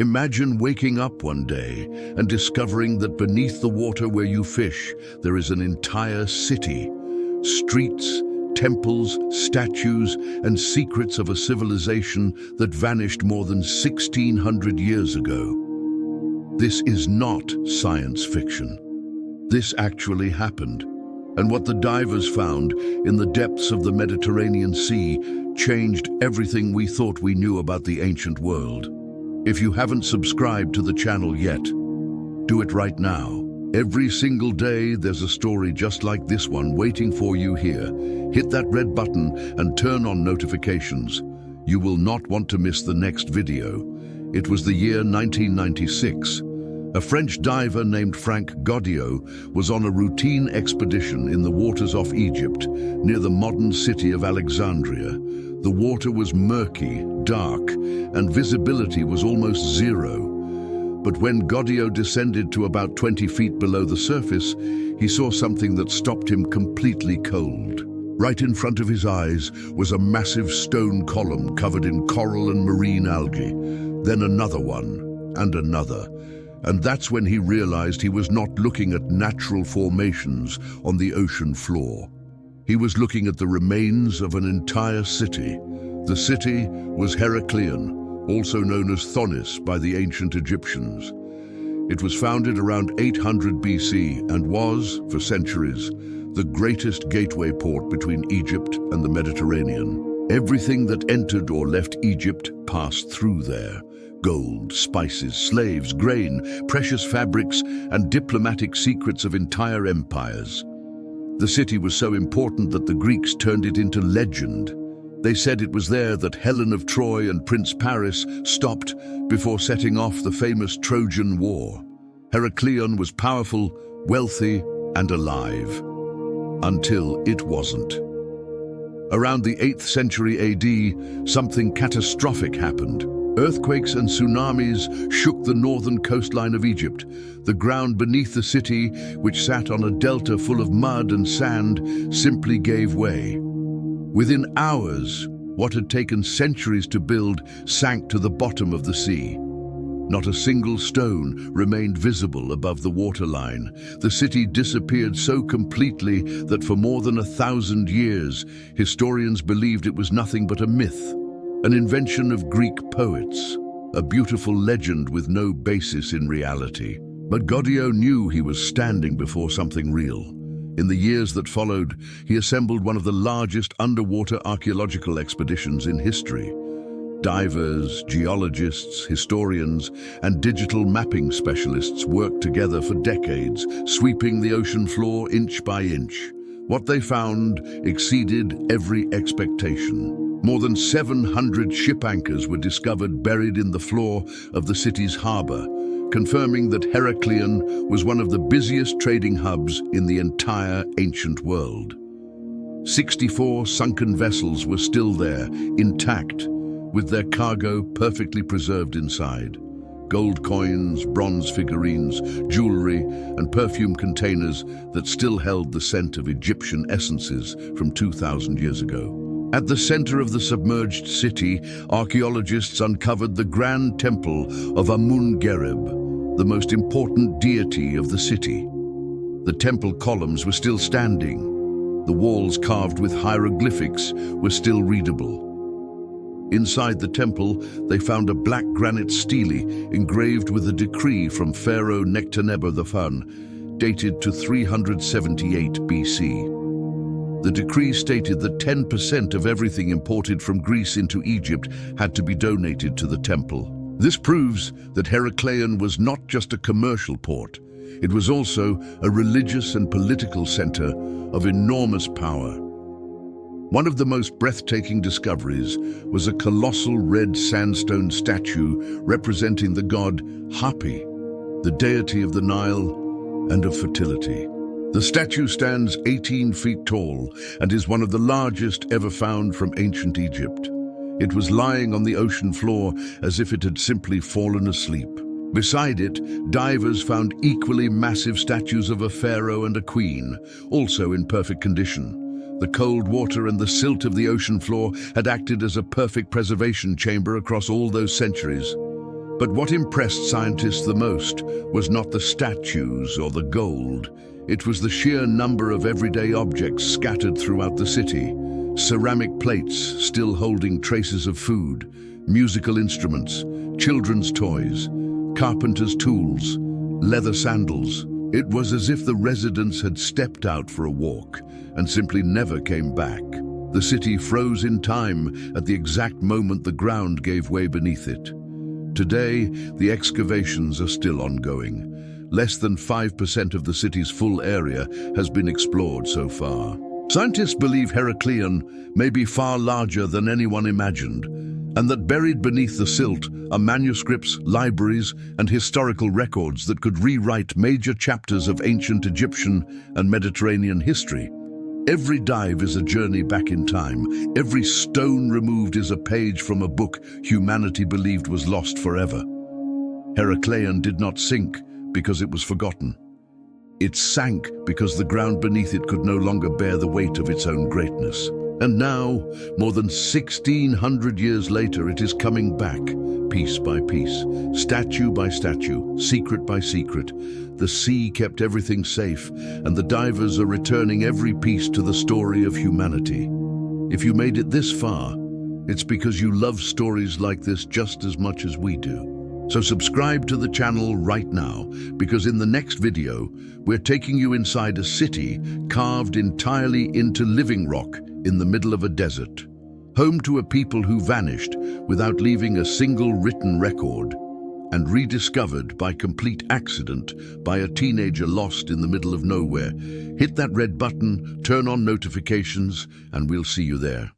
Imagine waking up one day and discovering that beneath the water where you fish, there is an entire city. Streets, temples, statues, and secrets of a civilization that vanished more than 1,600 years ago. This is not science fiction. This actually happened. And what the divers found in the depths of the Mediterranean Sea changed everything we thought we knew about the ancient world. If you haven't subscribed to the channel yet, do it right now. Every single day there's a story just like this one waiting for you here. Hit that red button and turn on notifications. You will not want to miss the next video. It was the year 1996. A French diver named Frank Goddio was on a routine expedition in the waters off Egypt, near the modern city of Alexandria. The water was murky, dark, and visibility was almost zero. But when Goddio descended to about 20 feet below the surface, he saw something that stopped him completely cold. Right in front of his eyes was a massive stone column covered in coral and marine algae. Then another one, and another. And that's when he realized he was not looking at natural formations on the ocean floor. He was looking at the remains of an entire city. The city was Heracleion, also known as Thonis by the ancient Egyptians. It was founded around 800 BC and was, for centuries, the greatest gateway port between Egypt and the Mediterranean. Everything that entered or left Egypt passed through there. Gold, spices, slaves, grain, precious fabrics, and diplomatic secrets of entire empires. The city was so important that the Greeks turned it into legend. They said it was there that Helen of Troy and Prince Paris stopped before setting off the famous Trojan War. Heracleion was powerful, wealthy, and alive. Until it wasn't. Around the 8th century AD, something catastrophic happened. Earthquakes and tsunamis shook the northern coastline of Egypt. The ground beneath the city, which sat on a delta full of mud and sand, simply gave way. Within hours, what had taken centuries to build sank to the bottom of the sea. Not a single stone remained visible above the waterline. The city disappeared so completely that for more than 1,000 years, historians believed it was nothing but a myth. An invention of Greek poets, a beautiful legend with no basis in reality. But Goddio knew he was standing before something real. In the years that followed, he assembled one of the largest underwater archaeological expeditions in history. Divers, geologists, historians, and digital mapping specialists worked together for decades, sweeping the ocean floor inch by inch. What they found exceeded every expectation. More than 700 ship anchors were discovered buried in the floor of the city's harbor, confirming that Heracleion was one of the busiest trading hubs in the entire ancient world. 64 sunken vessels were still there, intact, with their cargo perfectly preserved inside. Gold coins, bronze figurines, jewelry, and perfume containers that still held the scent of Egyptian essences from 2,000 years ago. At the center of the submerged city, archaeologists uncovered the grand temple of Amun-Gereb, the most important deity of the city. The temple columns were still standing. The walls carved with hieroglyphics were still readable. Inside the temple, they found a black granite stele engraved with a decree from Pharaoh Nectanebo I, dated to 378 BC. The decree stated that 10% of everything imported from Greece into Egypt had to be donated to the temple. This proves that Heracleion was not just a commercial port. It was also a religious and political center of enormous power. One of the most breathtaking discoveries was a colossal red sandstone statue representing the god Hapy, the deity of the Nile and of fertility. The statue stands 18 feet tall and is one of the largest ever found from ancient Egypt. It was lying on the ocean floor as if it had simply fallen asleep. Beside it, divers found equally massive statues of a pharaoh and a queen, also in perfect condition. The cold water and the silt of the ocean floor had acted as a perfect preservation chamber across all those centuries. But what impressed scientists the most was not the statues or the gold. It was the sheer number of everyday objects scattered throughout the city. Ceramic plates still holding traces of food, musical instruments, children's toys, carpenter's tools, leather sandals. It was as if the residents had stepped out for a walk and simply never came back. The city froze in time at the exact moment the ground gave way beneath it. Today, the excavations are still ongoing. Less than 5% of the city's full area has been explored so far. Scientists believe Heracleion may be far larger than anyone imagined, and that buried beneath the silt are manuscripts, libraries, and historical records that could rewrite major chapters of ancient Egyptian and Mediterranean history. Every dive is a journey back in time. Every stone removed is a page from a book humanity believed was lost forever. Heracleion did not sink because it was forgotten. It sank because the ground beneath it could no longer bear the weight of its own greatness. And now, more than 1,600 years later, it is coming back, piece by piece, statue by statue, secret by secret. The sea kept everything safe, and the divers are returning every piece to the story of humanity. If you made it this far, it's because you love stories like this just as much as we do. So subscribe to the channel right now, because in the next video, we're taking you inside a city carved entirely into living rock in the middle of a desert, home to a people who vanished without leaving a single written record, and rediscovered by complete accident by a teenager lost in the middle of nowhere. Hit that red button, turn on notifications, and we'll see you there.